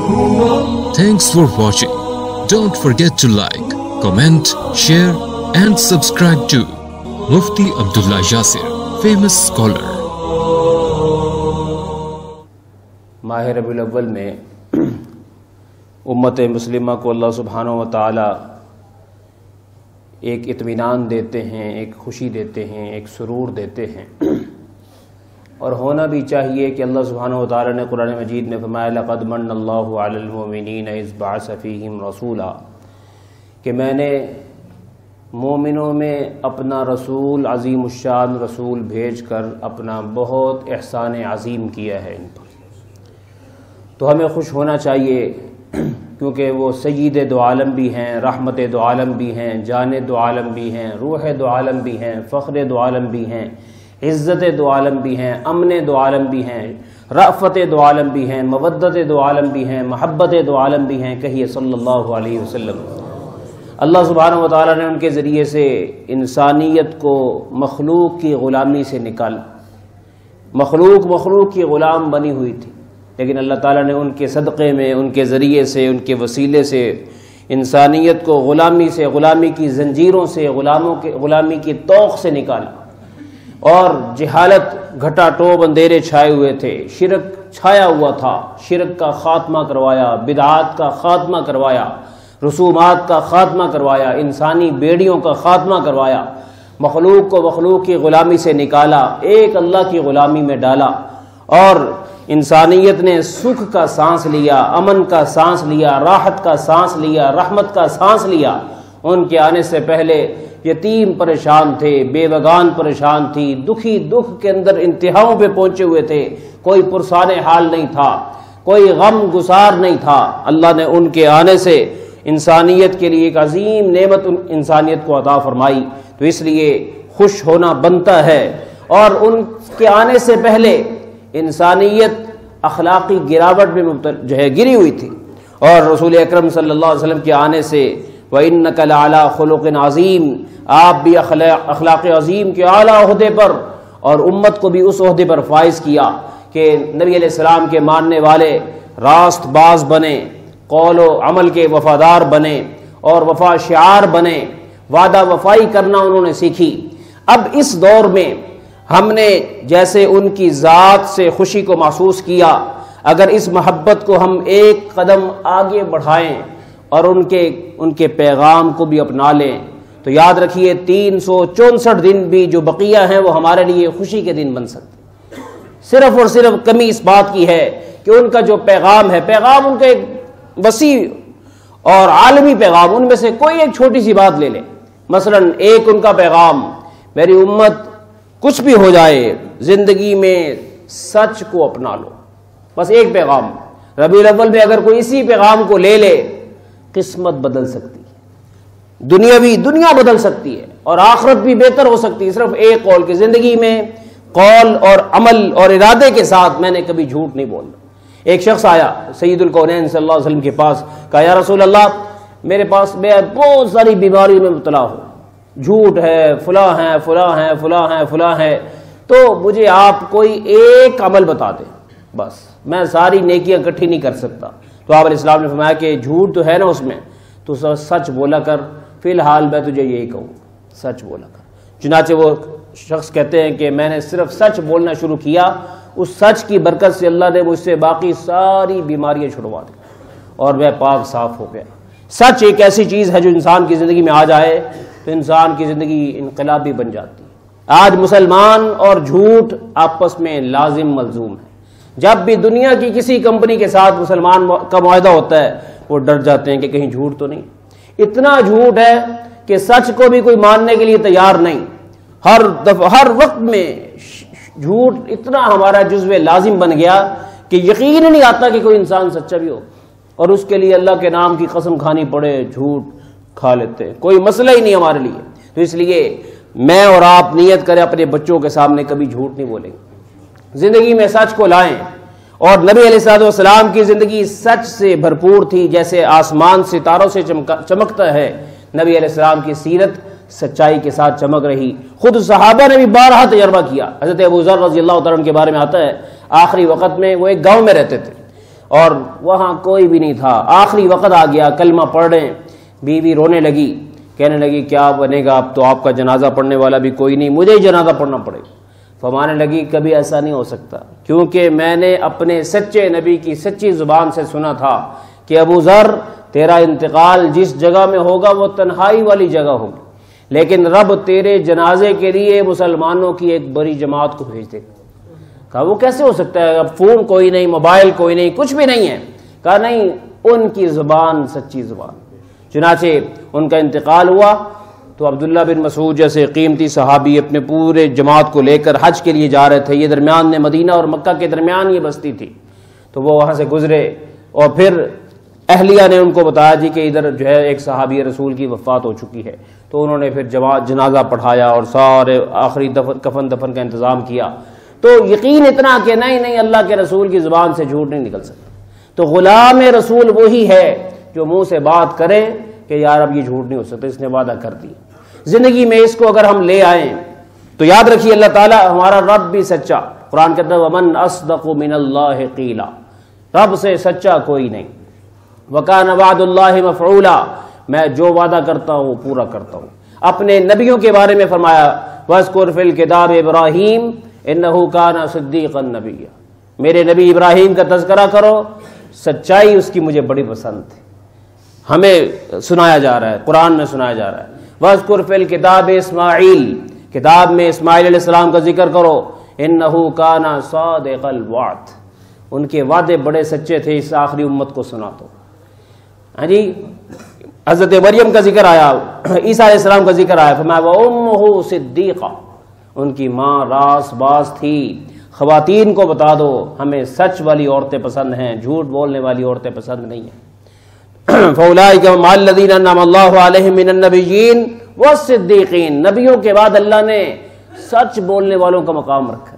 Thanks for watching. Don't forget to like, comment, share and subscribe to Mufti Abdullah Yasir, famous scholar. ماہ ربیع الاول میں امت مسلمہ کو اللہ سبحانہ و تعالی ایک اطمینان دیتے ہیں، ایک خوشی دیتے ہیں، ایک سرور دیتے ہیں، اور ہونا بھی چاہیے کہ اللہ سبحانہ و تعالی نے قرآن مجید میں فرمایا لَقَدْ مَنَّ اللَّهُ عَلَى الْمُؤْمِنِينَ إِذْ بَعَثَ فِيهِمْ رَسُولًا کہ میں نے مومنوں میں اپنا رسول عظیم الشان رسول بھیج کر اپنا بہت احسان عظیم کیا ہے ان پر۔ تو ہمیں خوش ہونا چاہیے کیونکہ وہ سید دو عالم بھی ہیں، رحمت دو عالم بھی ہیں، جان دو عالم بھی ہیں، روح دو عالم بھی ہیں، فخر دو عالم بھی ہیں، عزت دو عالم بھی ہیں، امن دو عالم بھی ہیں، رأفت دو عالم بھی ہیں، مودت دو عالم بھی ہیں، محبت دو عالم بھی ہیں۔ کہیے صلی اللہ علیہ وسلم۔ اللہ سبحانہ و تعالیٰ نے ان کے ذریعے سے انسانیت کو مخلوق کی غلامی سے نکالا۔ مخلوق کی غلام بنی ہوئی تھی، لیکن اللہ تعالیٰ نے ان کے صدقے میں، ان کے ذریعے سے، ان کے وسیلے سے انسانیت کو غلامی سے، غلامی کی زنجیروں سے، غلامی کی طوق سے نکالا، اور جہالت گھٹا ٹوب اندھیرے چھائے ہوئے تھے، شرک چھایا ہوا تھا، شرک کا خاتمہ کروایا، بدعات کا خاتمہ کروایا، رسومات کا خاتمہ کروایا، انسانی بیڑیوں کا خاتمہ کروایا، مخلوق کو مخلوق کی غلامی سے نکالا، ایک اللہ کی غلامی میں ڈالا، اور انسانیت نے سکھ کا سانس لیا، امن کا سانس لیا، راحت کا سانس لیا، رحمت کا سانس لیا۔ ان کے آنے سے پہلے یتیم پریشان تھے، بیوگان پریشان تھی، دکھی دکھ کے اندر انتہاؤں پہ پہنچے ہوئے تھے، کوئی پرسان حال نہیں تھا، کوئی غم گسار نہیں تھا۔ اللہ نے ان کے آنے سے انسانیت کے لیے ایک عظیم نعمت انسانیت کو عطا فرمائی، تو اس لیے خوش ہونا بنتا ہے۔ اور ان کے آنے سے پہلے انسانیت اخلاقی گراوٹ میں گری ہوئی تھی، اور رسول اکرم صلی اللہ علیہ وسلم کے آنے سے وَإِنَّكَ لَعَلَىٰ خُلُقٍ عَظِيمٍ آپ بھی اخلاق عظیم کے اعلیٰ عہدے پر، اور امت کو بھی اس عہدے پر فائز کیا کہ نبی علیہ السلام کے ماننے والے راست باز بنے، قول و عمل کے وفادار بنے، اور وفا شعار بنے، وعدہ وفائی کرنا انہوں نے سیکھی۔ اب اس دور میں ہم نے جیسے ان کی ذات سے خوشی کو محسوس کیا، اگر اس محبت کو ہم ایک قدم آگے بڑھائیں اور ان کے پیغام کو بھی اپنا لیں، تو یاد رکھیے 364 دن بھی جو بقیہ ہیں وہ ہمارے لیے خوشی کے دن بن سکتے۔ صرف اور صرف کمی اس بات کی ہے کہ ان کا جو پیغام ہے، پیغام ان کا ایک وسیع اور عالمی پیغام، ان میں سے کوئی ایک چھوٹی سی بات لے لیں۔ مثلا ایک ان کا پیغام، میری امت کچھ بھی ہو جائے زندگی میں سچ کو اپنا لو، بس ایک پیغام۔ ربیع الاول میں اگر کوئی اسی پیغام کو لے لے، قسمت بدل سکتی ہے، دنیا بدل سکتی ہے، اور آخرت بھی بہتر ہو سکتی ہے، صرف ایک قول کی زندگی میں قول اور عمل اور ارادے کے ساتھ میں نے کبھی جھوٹ نہیں بولنا۔ ایک شخص آیا سید الکونین صلی اللہ علیہ وسلم کے پاس، کہا یا رسول اللہ میرے پاس میں بہت ساری بیماریوں میں مبتلا ہوں، جھوٹ ہے، فلاں ہے، تو مجھے آپ کوئی ایک عمل بتا دیں، بس میں ساری نیکیاں اکٹھی نہیں کر سکتا۔ تو آپ علیہ السلام نے فرمایا کہ جھوٹ تو ہے نا اس میں، تو سچ بولا کر، فی الحال میں تجھے یہی کہوں، سچ بولا کر۔ چنانچہ وہ شخص کہتے ہیں کہ میں نے صرف سچ بولنا شروع کیا، اس سچ کی برکت سے اللہ نے مجھ سے باقی ساری بیماریاں چھڑوا دی، اور میں پاک صاف ہو گیا۔ سچ ایک ایسی چیز ہے جو انسان کی زندگی میں آ جائے تو انسان کی زندگی انقلابی بن جاتی ہے۔ آج مسلمان اور جھوٹ آپس میں لازم ملزوم ہے۔ جب بھی دنیا کی کسی کمپنی کے ساتھ مسلمان کا معاہدہ ہوتا ہے، وہ ڈر جاتے ہیں کہ کہیں جھوٹ تو نہیں۔ اتنا جھوٹ ہے کہ سچ کو بھی کوئی ماننے کے لیے تیار نہیں۔ ہر وقت میں جھوٹ اتنا ہمارا جزو لازم بن گیا کہ یقین ہی نہیں آتا کہ کوئی انسان سچا بھی ہو، اور اس کے لیے اللہ کے نام کی قسم کھانی پڑے، جھوٹ کھا لیتے ہیں، کوئی مسئلہ ہی نہیں ہمارے لیے۔ تو اس لیے میں اور آپ نیت کریں اپنے بچوں کے سامنے کبھی جھوٹ نہیں بولیں گے، زندگی میں سچ کو لائیں۔ اور نبی علیہ السلام کی زندگی سچ سے بھرپور تھی، جیسے آسمان ستاروں سے چمکتا ہے، نبی علیہ السلام کی سیرت سچائی کے ساتھ چمک رہی۔ خود صحابہ نے بھی بارہا تجربہ کیا۔ حضرت ابو ذر رضی اللہ تعالیٰ عنہ کے بارے میں آتا ہے، آخری وقت میں وہ ایک گاؤں میں رہتے تھے، اور وہاں کوئی بھی نہیں تھا. آخری وقت آ گیا, کلمہ پڑھ رہے ہیں, بیوی رونے لگی, کہنے لگی کیا بنے گا, اب تو آپ کا جنازہ پڑھنے والا بھی کوئی نہیں, مجھے ہی جنازہ پڑھنا پڑے گا. فرمانے لگی کبھی ایسا نہیں ہو سکتا, کیونکہ میں نے اپنے سچے نبی کی سچی زبان سے سنا تھا کہ ابو ذر تیرا انتقال جس جگہ میں ہوگا وہ تنہائی والی جگہ ہوگی, لیکن رب تیرے جنازے کے لیے مسلمانوں کی ایک بڑی جماعت کو بھیج دے گا. کہا وہ کیسے ہو سکتا ہے, اب فون کوئی نہیں, موبائل کوئی نہیں, کچھ بھی نہیں ہے. کہا نہیں, ان کی زبان سچی زبان. چنانچہ ان کا انتقال ہوا تو عبداللہ بن مسعود جیسے قیمتی صحابی اپنے پورے جماعت کو لے کر حج کے لیے جا رہے تھے. یہ درمیان میں مدینہ اور مکہ کے درمیان یہ بستی تھی, تو وہ وہاں سے گزرے اور پھر اہلیہ نے ان کو بتایا جی کہ ادھر جو ہے ایک صحابی رسول کی وفات ہو چکی ہے. تو انہوں نے پھر جنازہ پڑھایا اور سارے آخری کفن دفن کا انتظام کیا. تو یقین اتنا کہ نہیں اللہ کے رسول کی زبان سے جھوٹ نہیں نکل سکتا. تو غلام رسول وہی ہے جو منہ سے بات کرے کہ یار اب یہ جھوٹ نہیں ہو سکتا, اس نے وعدہ کر دیا. زندگی میں اس کو اگر ہم لے آئیں تو یاد رکھیے اللہ تعالیٰ ہمارا رب بھی سچا. قرآن کہتا ہے وَمَنْ أَصْدَقُ مِنَ اللَّهِ قِيلًا, رب سے سچا کوئی نہیں. وَكَانَ وَعْدُ اللَّهِ مَفْعُولًا, میں جو وعدہ کرتا ہوں پورا کرتا ہوں. اپنے نبیوں کے بارے میں فرمایا وَاذْكُرْ فِي الْكِتَابِ إِبْرَاهِيمَ إِنَّهُ كَانَ صِدِّيقًا نَبِيًّا, میرے نبی ابراہیم کا تذکرہ کرو, سچائی اس کی مجھے بڑی پسند تھی. ہمیں سنایا جا رہا ہے, قرآن میں سنایا جا رہا ہے وَاذْكُرْ فِي الْكِتَابِ إِسْمَاعِيل, کتاب میں اسماعیل علیہ السلام کا ذکر کرو. إِنَّهُ كَانَ صَادِقَ الْوَعْدِ, ان کے وعدے بڑے سچے تھے, اس آخری امت کو سنا تو. ہاں جی, حضرت مریم کا ذکر آیا, عیسیٰ علیہ السلام کا ذکر آیا, فرمایا وَأُمُّهُ صِدِّيقَةٌ, ان کی ماں راس باز تھی. خواتین کو بتا دو ہمیں سچ والی عورتیں پسند ہیں, جھوٹ بولنے والی عورتیں پسند نہیں ہیں. فَأُولَٰئِكَ مَعَ الَّذِينَ أَنْعَمَ اللَّهُ عَلَيْهِم مِّنَ النَّبِيِّينَ وَالصِّدِّيقِينَ, نبیوں کے بعد اللہ نے سچ بولنے والوں کا مقام رکھا.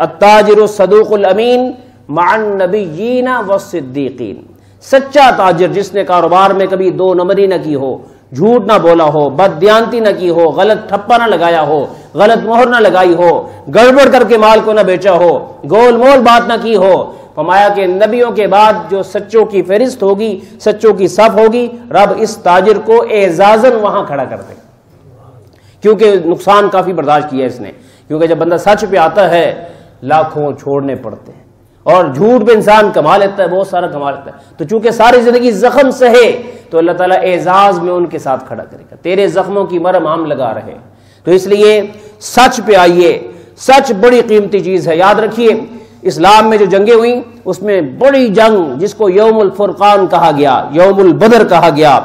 التاجر الصدوق الامین مع النبیین والصدیقین, سچا تاجر جس نے کاروبار میں کبھی دو نمبری نہ کی ہو, جھوٹ نہ بولا ہو, بددیانتی نہ کی ہو, غلط ٹھپا نہ لگایا ہو, غلط مہر نہ لگائی ہو, گڑبڑ کر کے مال کو نہ بیچا ہو, گول مول بات نہ کی ہو. فرمایا کہ نبیوں کے بعد جو سچوں کی فہرست ہوگی, سچوں کی صف ہوگی, رب اس تاجر کو اعزازاً وہاں کھڑا کر دے, کیونکہ نقصان کافی برداشت کیا اس نے. کیونکہ جب بندہ سچ پہ آتا ہے لاکھوں چھوڑنے پڑتے ہیں, اور جھوٹ پہ انسان کما لیتا ہے, بہت سارا کما لیتا ہے. تو چونکہ ساری زندگی زخم سہے تو اللہ تعالیٰ اعزاز میں ان کے ساتھ کھڑا کرے گا, تیرے زخموں کی مرہم ہم لگا رہے. تو اس لیے سچ پہ آئیے, سچ بڑی قیمتی چیز ہے. یاد رکھیے اسلام میں جو جنگیں ہوئیں اس میں بڑی جنگ جس کو یوم الفرقان کہا گیا, یوم البدر کہا گیا,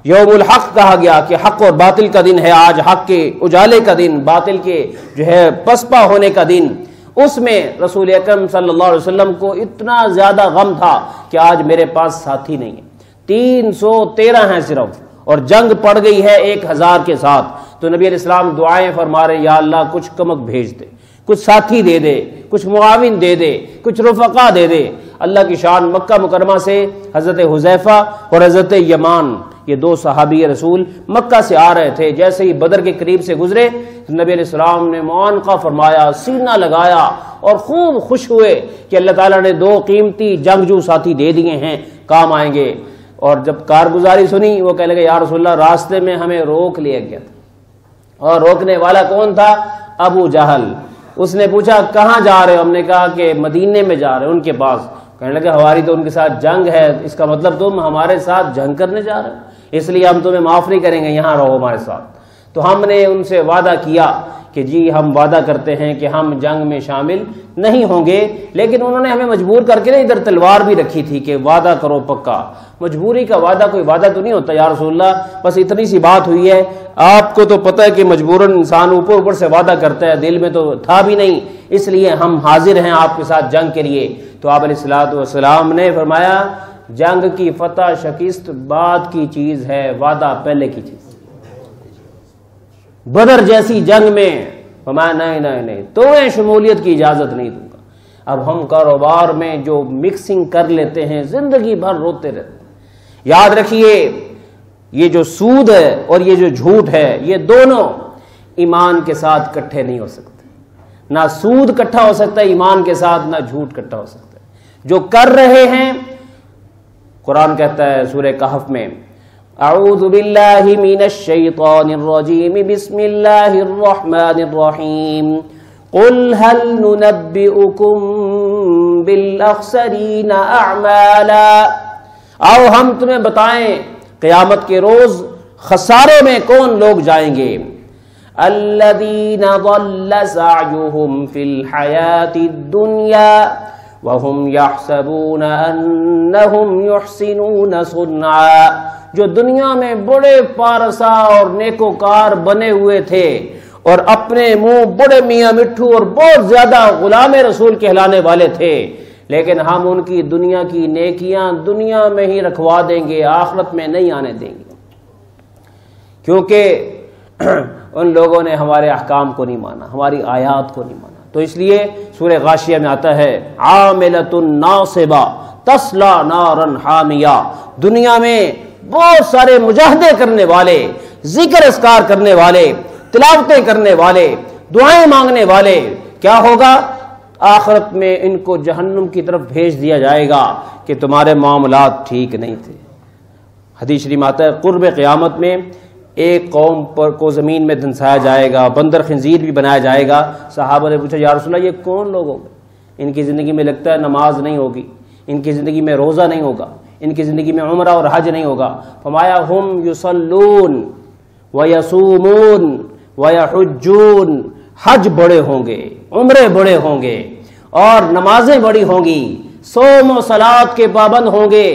یوم الحق کہا گیا کہ حق اور باطل کا دن ہے آج, حق کے اجالے کا دن, باطل کے جو ہے پسپا ہونے کا دن. اس میں رسول اکرم صلی اللہ علیہ وسلم کو اتنا زیادہ غم تھا کہ آج میرے پاس ساتھی نہیں ہے, 313 ہیں صرف, اور جنگ پڑ گئی ہے 1000 کے ساتھ. تو نبی علیہ السلام دعائیں فرما رہے یا اللہ کچھ کمک بھیج دے, کچھ ساتھی دے دے, کچھ معاون دے دے, کچھ رفقا دے دے. اللہ کی شان, مکہ مکرمہ سے حضرت حذیفہ اور حضرت یمان, یہ دو صحابی رسول مکہ سے آ رہے تھے. جیسے ہی بدر کے قریب سے گزرے نبی علیہ السلام نے معانقہ فرمایا, سینہ لگایا اور خوب خوش ہوئے کہ اللہ تعالیٰ نے 2 قیمتی جنگجو ساتھی دے دیے ہیں, کام آئیں گے. اور جب کارگزاری سنی وہ کہنے لگے یا رسول اللہ راستے میں ہمیں روک لیا گیا تھا, اور روکنے والا کون تھا؟ ابو جہل. اس نے پوچھا کہاں جا رہے ہو؟ ہم نے کہا کہ مدینے میں جا رہے ہیں ان کے پاس. کہنے لگے ہماری تو ان کے ساتھ جنگ ہے, اس کا مطلب تم ہمارے ساتھ جنگ کرنے جا رہے ہو, اس لیے ہم تمہیں معاف نہیں کریں گے, یہاں رہو ہمارے ساتھ. تو ہم نے ان سے وعدہ کیا کہ جی ہم وعدہ کرتے ہیں کہ ہم جنگ میں شامل نہیں ہوں گے, لیکن انہوں نے ہمیں مجبور کر کے ادھر تلوار بھی رکھی تھی کہ وعدہ کرو پکا. مجبوری کا وعدہ کوئی وعدہ تو نہیں ہوتا یا رسول اللہ, بس اتنی سی بات ہوئی ہے. آپ کو تو پتہ ہے کہ مجبوراً انسان اوپر سے وعدہ کرتا ہے, دل میں تو تھا بھی نہیں, اس لیے ہم حاضر ہیں آپ کے ساتھ جنگ کے لیے. تو آپ علیہ الصلوۃ والسلام نے فرمایا جنگ کی فتح شکست بعد کی چیز ہے, وعدہ پہلے کی چیز. بدر جیسی جنگ میں فرمایا نہیں تمہیں شمولیت کی اجازت نہیں دوں گا. اب ہم کاروبار میں جو مکسنگ کر لیتے ہیں زندگی بھر روتے رہتے ہیں. یاد رکھیے یہ جو سود ہے اور یہ جو جھوٹ ہے یہ دونوں ایمان کے ساتھ کٹھے نہیں ہو سکتے. نہ سود کٹھا ہو سکتا ہے ایمان کے ساتھ, نہ جھوٹ کٹھا ہو سکتا ہے. جو کر رہے ہیں. قرآن کہتا ہے سورہ کہف میں اعوذ باللہ من الشیطان الرجیم بسم اللہ الرحمن الرحیم قل هل ننبئکم بالاخسرین اعمالا. آؤ ہم تمہیں بتائیں قیامت کے روز خسارے میں کون لوگ جائیں گے. الذین ضل سعیہم فی الحیاۃ الدنیا وَهُمْ يَحْسَبُونَ أَنَّهُمْ يُحْسِنُونَ صُنْعًا. جو دنیا میں بڑے پارسا اور نیکوکار بنے ہوئے تھے اور اپنے منہ بڑے میاں مٹھو اور بہت زیادہ غلام رسول کہلانے والے تھے، لیکن ہم ان کی دنیا کی نیکیاں دنیا میں ہی رکھوا دیں گے، آخرت میں نہیں آنے دیں گے، کیونکہ ان لوگوں نے ہمارے احکام کو نہیں مانا، ہماری آیات کو نہیں مانا. تو اس لیے سورہ غاشیہ میں آتا ہے عاملۃ ناصبہ تصلی نارا حامیہ. دنیا میں بہت سارے مجاہدے کرنے والے، ذکر اذکار کرنے والے، تلاوتیں کرنے والے، دعائیں مانگنے والے، کیا ہوگا؟ آخرت میں ان کو جہنم کی طرف بھیج دیا جائے گا کہ تمہارے معاملات ٹھیک نہیں تھے. حدیث شریف میں آتا ہے قرب قیامت میں ایک قوم پر کو زمین میں دھنسایا جائے گا، بندر خنزیر بھی بنایا جائے گا. صحابہ نے پوچھا یا رسول اللہ یہ کون لوگ ہوں گے؟ ان کی زندگی میں لگتا ہے نماز نہیں ہوگی، ان کی زندگی میں روزہ نہیں ہوگا، ان کی زندگی میں عمرہ اور حج نہیں ہوگا. فرمایا ہم یصلون ویصومون ویحجون. حج بڑے ہوں گے، عمرے بڑے ہوں گے اور نمازیں بڑی ہوں گی، صوم و صلات کے پابند ہوں گے.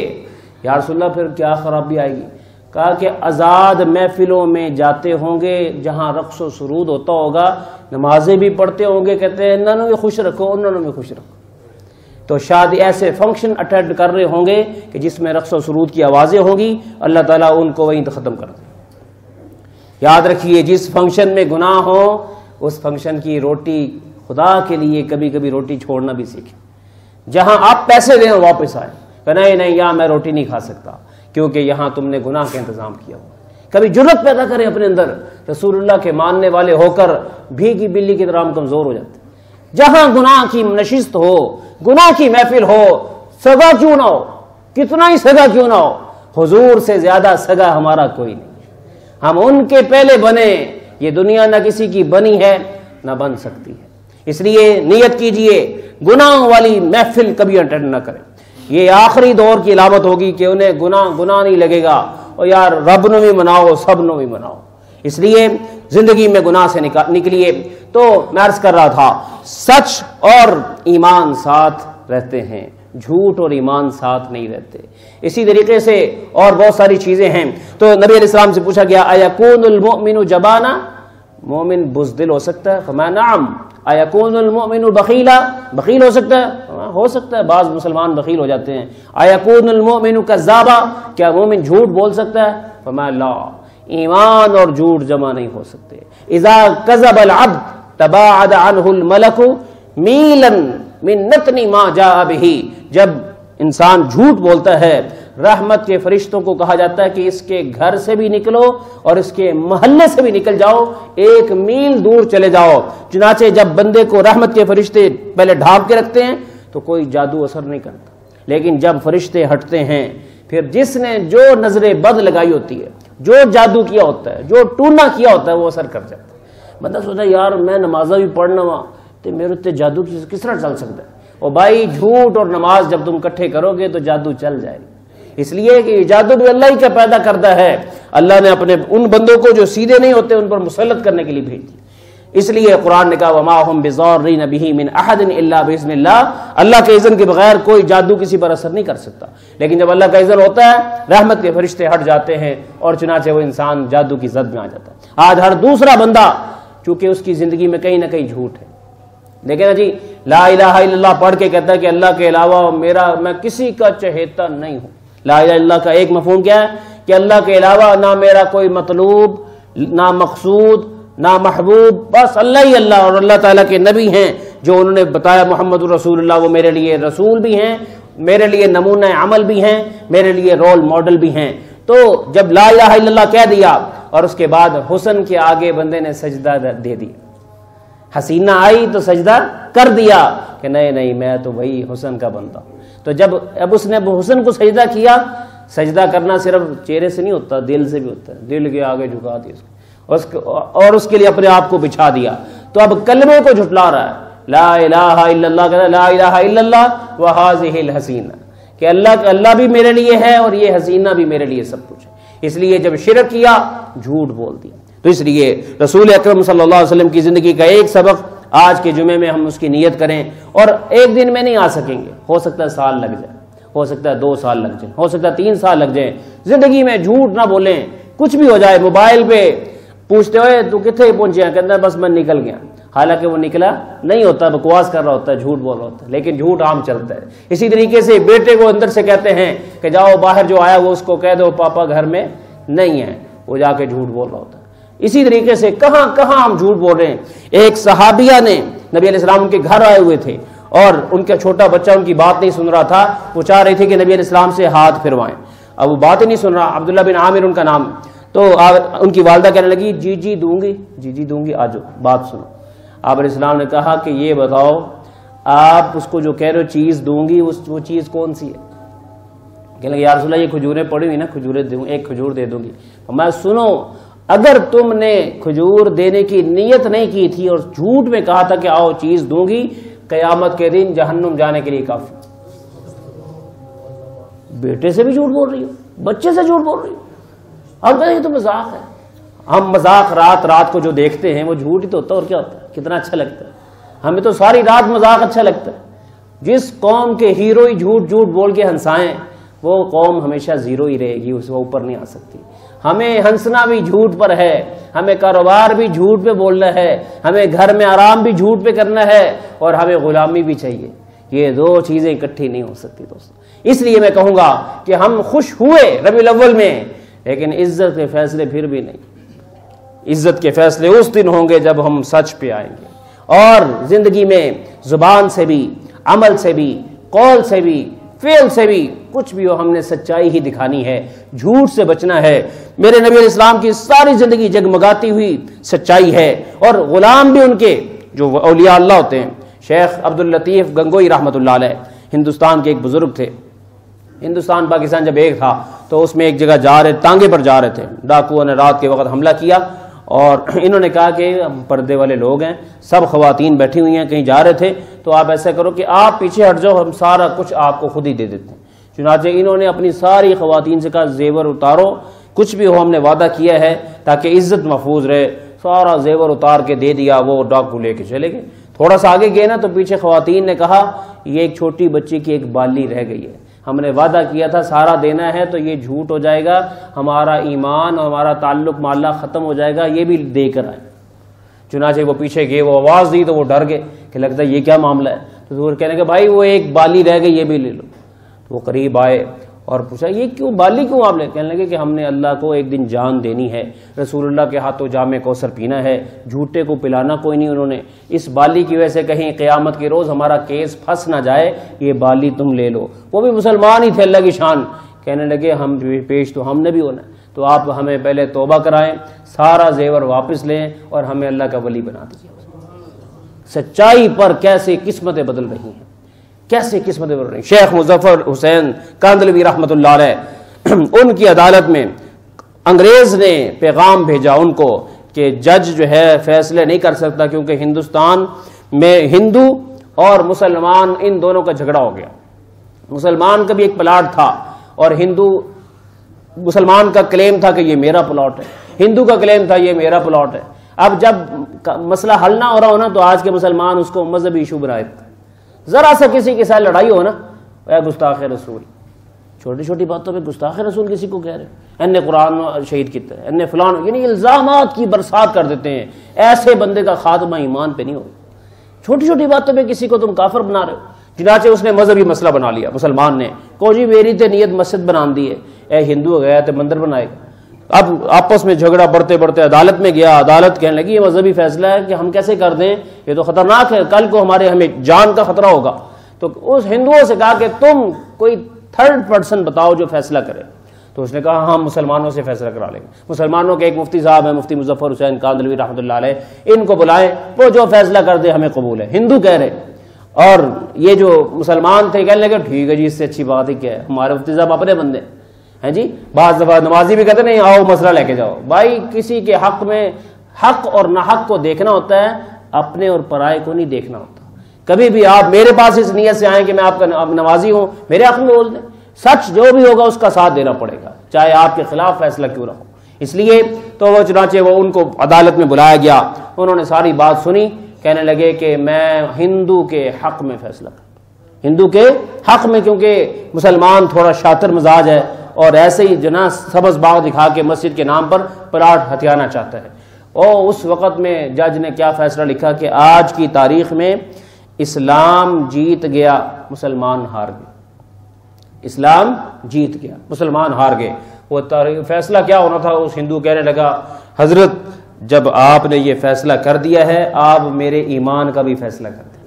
یا رسول اللہ پھر کیا خرابی آئے گی؟ کہا کہ آزاد محفلوں میں جاتے ہوں گے جہاں رقص و سرود ہوتا ہوگا، نمازیں بھی پڑھتے ہوں گے، کہتے ہیں انہوں نے بھی خوش رکھو انہوں نے بھی خوش رکھو. تو شاید ایسے فنکشن اٹینڈ کر رہے ہوں گے کہ جس میں رقص و سرود کی آوازیں ہوں گی، اللہ تعالیٰ ان کو وہیں ختم کر دے. یاد رکھیے جس فنکشن میں گناہ ہو اس فنکشن کی روٹی خدا کے لیے کبھی کبھی روٹی چھوڑنا بھی سیکھیں. جہاں آپ پیسے دیں واپس آئیں کہ نہیں یہاں میں روٹی نہیں کھا سکتا کیونکہ یہاں تم نے گناہ کا انتظام کیا ہوا. کبھی جرت پیدا کریں اپنے اندر. رسول اللہ کے ماننے والے ہو کر بھیگی بلی کی طرح ہم کمزور ہو جاتے ہیں. جہاں گناہ کی نشست ہو، گناہ کی محفل ہو، سگا کیوں نہ ہو، کتنا ہی سگا کیوں نہ ہو، حضور سے زیادہ سگا ہمارا کوئی نہیں. ہم ان کے پہلے بنے. یہ دنیا نہ کسی کی بنی ہے نہ بن سکتی ہے. اس لیے نیت کیجئے گناہ والی محفل کبھی اٹینڈ نہ کریں. یہ آخری دور کی علامت ہوگی کہ انہیں گناہ نہیں لگے گا اور یار رب نو بھی مناؤ سب نو بھی مناؤ. اس لیے زندگی میں گناہ سے نکلیے. تو میں عرض کر رہا تھا سچ اور ایمان ساتھ رہتے ہیں، جھوٹ اور ایمان ساتھ نہیں رہتے. اسی طریقے سے اور بہت ساری چیزیں ہیں. تو نبی علیہ السلام سے پوچھا گیا ایکون المؤمن جبانا، مومن بزدل ہو سکتا ہے؟ فرمایا نعم. ایکون المؤمن بخیلا، بخیل ہو سکتا ہے؟ ہو سکتا ہے، بعض مسلمان بخیل ہو جاتے ہیں. ایکون المؤمن کذابا، کیا مومن جھوٹ بول سکتا ہے؟ فرمایا لا، ایمان اور جھوٹ جمع نہیں ہو سکتے. اذا کذب العبد تباعد عنہ الملک میلا من نتن ما جاء به. جب انسان جھوٹ بولتا ہے رحمت کے فرشتوں کو کہا جاتا ہے کہ اس کے گھر سے بھی نکلو اور اس کے محلے سے بھی نکل جاؤ، 1 میل دور چلے جاؤ. چنانچہ جب بندے کو رحمت کے فرشتے پہلے ڈھانپ کے رکھتے ہیں تو کوئی جادو اثر نہیں کرتا، لیکن جب فرشتے ہٹتے ہیں پھر جس نے جو نظر بد لگائی ہوتی ہے، جو جادو کیا ہوتا ہے، جو ٹونا کیا ہوتا ہے، وہ اثر کر جاتا ہے. بندہ سوچتا ہے یار میں نمازہ بھی پڑھنا وا تو میرے تے جادو کس طرح چل سکتا ہے؟ اور بھائی جھوٹ اور نماز جب تم اکٹھے کرو گے تو جادو چل جائے گا. اس لیے کہ جادو بھی اللہ ہی کا پیدا کرتا ہے. اللہ نے اپنے ان بندوں کو جو سیدھے نہیں ہوتے ان پر مسلط کرنے کے لیے بھیج دیا. اس لیے قرآن نے کہا وما هم بضارین بہ من احد الا باذن اللہ. اللہ کے اذن کے بغیر کوئی جادو کسی پر اثر نہیں کر سکتا. لیکن جب اللہ کا اذن ہوتا ہے رحمت کے فرشتے ہٹ جاتے ہیں اور چنانچہ وہ انسان جادو کی زد میں آ جاتا ہے. آج ہر دوسرا بندہ چونکہ اس کی زندگی میں کہیں نہ کہیں جھوٹ ہے، لیکن جی لا الہ الا اللہ پڑھ کے کہتا ہے کہ اللہ کے علاوہ میں کسی کا چہیتا نہیں ہوں. لا الہ الا اللہ کا ایک مفہوم کیا ہے کہ اللہ کے علاوہ نہ میرا کوئی مطلوب، نہ مقصود، نہ محبوب، بس اللہ ہی اللہ. اور اللہ تعالیٰ کے نبی ہیں جو انہوں نے بتایا محمد رسول اللہ، وہ میرے لیے رسول بھی ہیں، میرے لیے نمونہ عمل بھی ہیں، میرے لیے رول ماڈل بھی ہیں. تو جب لا الہ الا اللہ کہہ دیا اور اس کے بعد حسن کے آگے بندے نے سجدہ دے دیا. حسینہ آئی تو سجدہ کر دیا کہ نہیں میں تو وہی حسن کا بندہ ہوں. تو جب اب اس نے حسن کو سجدہ کیا، سجدہ کرنا صرف چہرے سے نہیں ہوتا، دل سے بھی ہوتا ہے. دل کے آگے جھکا دیا اور اس کے لیے اپنے آپ کو بچھا دیا. تو اب کلمے کو جھٹلا رہا ہے، لا الہ الا اللہ، کہتا ہے لا الہ الا اللہ وہذہ الحسینہ، کہ اللہ بھی میرے لیے ہے اور یہ حسینہ بھی میرے لیے سب کچھ ہے. اس لیے جب شرک کیا جھوٹ بول دیا. تو اس لیے رسول اکرم صلی اللہ علیہ وسلم کی زندگی کا ایک سبق آج کے جمعے میں ہم اس کی نیت کریں. اور ایک دن میں نہیں آ سکیں گے، ہو سکتا ہے سال لگ جائے، ہو سکتا ہے 2 سال لگ جائیں، ہو سکتا ہے 3 سال لگ جائیں. زندگی میں جھوٹ نہ بولیں، کچھ بھی ہو جائے. موبائل پہ پوچھتے ہوئے تو کتنے پہنچے ہیں، کہتا ہے بس میں نکل گیا، حالانکہ وہ نکلا نہیں ہوتا، بکواس کر رہا ہوتا ہے، جھوٹ بول رہا ہوتا ہے، لیکن جھوٹ عام چلتا ہے. اسی طریقے سے بیٹے کو اندر سے کہتے ہیں کہ جاؤ باہر جو آیا وہ اس کو کہہ دو پاپا گھر میں نہیں ہے، وہ جا کے جھوٹ بول رہا ہوتا ہے. اسی طریقے سے کہاں کہاں ہم جھوٹ بول رہے ہیں. ایک صحابیہ نے نبی علیہ السلام کے گھر آئے ہوئے تھے اور ان کا چھوٹا بچہ ان کی بات نہیں سن رہا تھا. وہ چاہ رہی تھی کہ نبی علیہ السلام سے ہاتھ پھروائیں، اب وہ بات ہی نہیں سن رہا. عبداللہ بن عامر ان کا نام. تو ان کی والدہ کہنے لگی جی دوں گی، آ جاؤ بات سنو. آپ علیہ السلام نے کہا کہ یہ بتاؤ آپ اس کو جو کہہ رہے ہو چیز دوں گی، وہ چیز کون سی ہے؟ کہنے لگے یا رسول اللہ یہ کھجوریں پڑی ہوئی نا، کھجوریں دوں، ایک کھجور دے دوں گی. میں سنو، اگر تم نے کھجور دینے کی نیت نہیں کی تھی اور جھوٹ میں کہا تھا کہ آؤ چیز دوں گی، قیامت کے دن جہنم جانے کے لیے کافی. بیٹے سے بھی جھوٹ بول رہی ہو، بچے سے جھوٹ بول رہی ہو. اب کہتے ہیں یہ تو مذاق ہے. ہم مذاق رات کو جو دیکھتے ہیں وہ جھوٹ ہی تو ہوتا ہے، اور کیا ہوتا ہے؟ کتنا اچھا لگتا ہے ہمیں تو ساری رات مذاق اچھا لگتا ہے. جس قوم کے ہیرو ہی جھوٹ بول کے ہنسائیں وہ قوم ہمیشہ زیرو ہی رہے گی، اس کو اوپر نہیں آ سکتی. ہمیں ہنسنا بھی جھوٹ پر ہے، ہمیں کاروبار بھی جھوٹ پہ بولنا ہے، ہمیں گھر میں آرام بھی جھوٹ پہ کرنا ہے، اور ہمیں غلامی بھی چاہیے. یہ 2 چیزیں اکٹھی نہیں ہو سکتی دوستو. اس لیے میں کہوں گا کہ ہم خوش ہوئے ربیع الاول میں، لیکن عزت کے فیصلے پھر بھی نہیں. عزت کے فیصلے اس دن ہوں گے جب ہم سچ پہ آئیں گے. اور زندگی میں زبان سے بھی، عمل سے بھی، قول سے بھی، فعل سے بھی، کچھ بھی ہو ہم نے سچائی ہی دکھانی ہے، جھوٹ سے بچنا ہے. میرے نبی علیہ السلام کی ساری زندگی جگمگاتی ہوئی سچائی ہے. اور غلام بھی ان کے جو اولیاء اللہ ہوتے ہیں. شیخ عبداللطیف گنگوئی رحمۃ اللہ علیہ ہندوستان کے ایک بزرگ تھے. ہندوستان پاکستان جب ایک تھا تو اس میں ایک جگہ تانگے پر جا رہے تھے. ڈاکوؤں نے رات کے وقت حملہ کیا اور انہوں نے کہا کہ پردے والے لوگ ہیں، سب خواتین بیٹھی ہوئی ہیں، کہیں جا رہے تھے، تو آپ ایسا کرو کہ آپ پیچھے ہٹ جاؤ، ہم سارا کچھ آپ کو خود ہی دے دیتے ہیں. چنانچہ انہوں نے اپنی ساری خواتین سے کہا زیور اتارو، کچھ بھی ہو ہم نے وعدہ کیا ہے تاکہ عزت محفوظ رہے. سارا زیور اتار کے دے دیا، وہ ڈاکو لے کے چلے گئے. تھوڑا سا آگے گئے نا تو پیچھے خواتین نے کہا یہ ایک چھوٹی بچی کی ایک بالی رہ گئی ہے، ہم نے وعدہ کیا تھا سارا دینا ہے، تو یہ جھوٹ ہو جائے گا، ہمارا ایمان اور ہمارا تعلق مع اللہ ختم ہو جائے گا، یہ بھی دے کر آئے. چنانچہ وہ پیچھے گئے، وہ آواز دی تو وہ ڈر گئے کہ لگتا ہے یہ کیا معاملہ ہے. تو وہ کہنے کہ بھائی وہ ایک بالی رہ گئی، یہ بھی لے لو. تو وہ قریب آئے اور پوچھا یہ کیوں بالی کیوں آپ لے؟ کہنے لگے کہ ہم نے اللہ کو ایک دن جان دینی ہے، رسول اللہ کے ہاتھوں جام کوثر پینا ہے، جھوٹے کو پلانا کوئی نہیں. انہوں نے اس بالی کی وجہ سے کہیں قیامت کے روز ہمارا کیس پھنس نہ جائے، یہ بالی تم لے لو. وہ بھی مسلمان ہی تھے اللہ کی شان. کہنے لگے ہم پیش تو ہم نے بھی ہونا ہے، تو آپ ہمیں پہلے توبہ کرائیں، سارا زیور واپس لیں اور ہمیں اللہ کا ولی بنا دیجیے. سچائی پر کیسے قسمتیں بدل رہی ہیں، کیسے قسمتیں بدل رہی ہیں. شیخ مظفر حسین کاندھلوی رحمۃ اللہ علیہ، ان کی عدالت میں انگریز نے پیغام بھیجا ان کو کہ جج جو ہے فیصلے نہیں کر سکتا، کیونکہ ہندوستان میں ہندو اور مسلمان ان دونوں کا جھگڑا ہو گیا. مسلمان کا بھی ایک پلاٹ تھا اور مسلمان کا کلیم تھا کہ یہ میرا پلاٹ ہے، ہندو کا کلیم تھا یہ میرا پلاٹ ہے. اب جب مسئلہ حل نہ ہو رہا ہو نا تو آج کے مسلمان اس کو مذہبی ایشو بنائے. ذرا سا کسی کے ساتھ لڑائی ہو نا، اے گستاخ رسول، چھوٹی چھوٹی باتوں پہ گستاخ رسول کسی کو کہہ رہے، ان قرآن شہید کیتا ہے، ان فلان، یعنی الزامات کی برسات کر دیتے ہیں. ایسے بندے کا خاتمہ ایمان پہ نہیں ہوگا. چھوٹی چھوٹی باتوں پہ کسی کو تم کافر بنا رہے ہو. چنانچہ اس نے مذہبی مسئلہ بنا لیا مسلمان نے، کو جی میری تے نیت مسجد بنا دی ہے، اے ہندو گیا تے مندر بنائے گا. اب آپس میں جھگڑا بڑھتے بڑھتے عدالت میں گیا. عدالت کہنے لگی یہ مذہبی فیصلہ ہے کہ ہم کیسے کر دیں، یہ تو خطرناک ہے، کل کو ہمیں جان کا خطرہ ہوگا. تو اس ہندوؤں سے کہا کہ تم کوئی 3rd پرسن بتاؤ جو فیصلہ کرے. تو اس نے کہا ہم مسلمانوں سے فیصلہ کرا لیں گے. مسلمانوں کے ایک مفتی صاحب ہیں، مفتی مظفر حسین کاندھلوی رحمۃ اللہ علیہ، ان کو بلائیں، وہ جو فیصلہ کر دے ہمیں قبول ہے. ہندو کہہ رہے، اور یہ جو مسلمان تھے کہنے لگے ٹھیک ہے جی، اس سے اچھی بات ہی کیا ہے، ہمارے مفتی صاحب اپنے بندے ہیں جی. بعض دفعہ نمازی بھی کہتے نہیں آؤ مسئلہ لے کے جاؤ. بھائی کسی کے حق میں حق اور ناحق کو دیکھنا ہوتا ہے، اپنے اور پرائے کو نہیں دیکھنا ہوتا. کبھی بھی آپ میرے پاس اس نیت سے آئیں کہ میں آپ کا نمازی ہوں، میرے حق میں بول دیں، سچ جو بھی ہوگا اس کا ساتھ دینا پڑے گا، چاہے آپ کے خلاف فیصلہ کیوں نہ ہو. اس لیے تو وہ چنانچہ وہ ان کو عدالت میں بلایا گیا، انہوں نے ساری بات سنی، کہنے لگے کہ میں ہندو کے حق میں فیصلہ کروں، ہندو کے حق میں، کیونکہ مسلمان تھوڑا شاطر مزاج ہے اور ایسے ہی جنا سبز باغ دکھا کے مسجد کے نام پر پلاٹ ہتھیانا چاہتا ہے. اور اس وقت میں جج نے کیا فیصلہ لکھا کہ آج کی تاریخ میں اسلام جیت گیا، مسلمان ہار گئے. اسلام جیت گیا، مسلمان ہار گئے. وہ فیصلہ کیا ہونا تھا، اس ہندو کہنے لگا حضرت جب آپ نے یہ فیصلہ کر دیا ہے آپ میرے ایمان کا بھی فیصلہ کر دیں.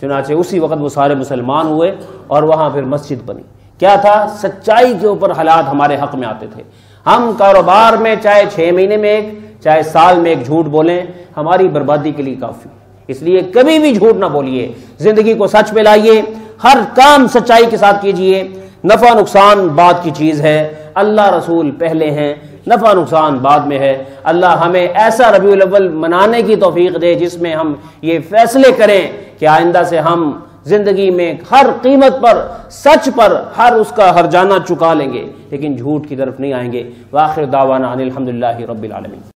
چنانچہ اسی وقت وہ سارے مسلمان ہوئے اور وہاں پھر مسجد بنی. کیا تھا، سچائی کے اوپر حالات ہمارے حق میں آتے تھے. ہم کاروبار میں چاہے 6 مہینے میں ایک، چاہے سال میں ایک جھوٹ بولیں، ہماری بربادی کے لیے کافی. اس لیے کبھی بھی جھوٹ نہ بولیے، زندگی کو سچ پہ لائیے، ہر کام سچائی کے ساتھ کیجیے. نفع نقصان بعد کی چیز ہے، اللہ رسول پہلے ہیں، نفع نقصان بعد میں ہے. اللہ ہمیں ایسا ربیع الاول منانے کی توفیق دے جس میں ہم یہ فیصلے کریں کہ آئندہ سے ہم زندگی میں ہر قیمت پر سچ پر ہر اس کا ہر جانہ چکا لیں گے، لیکن جھوٹ کی طرف نہیں آئیں گے. وآخر دعوانا ان الحمدللہ رب العالمین.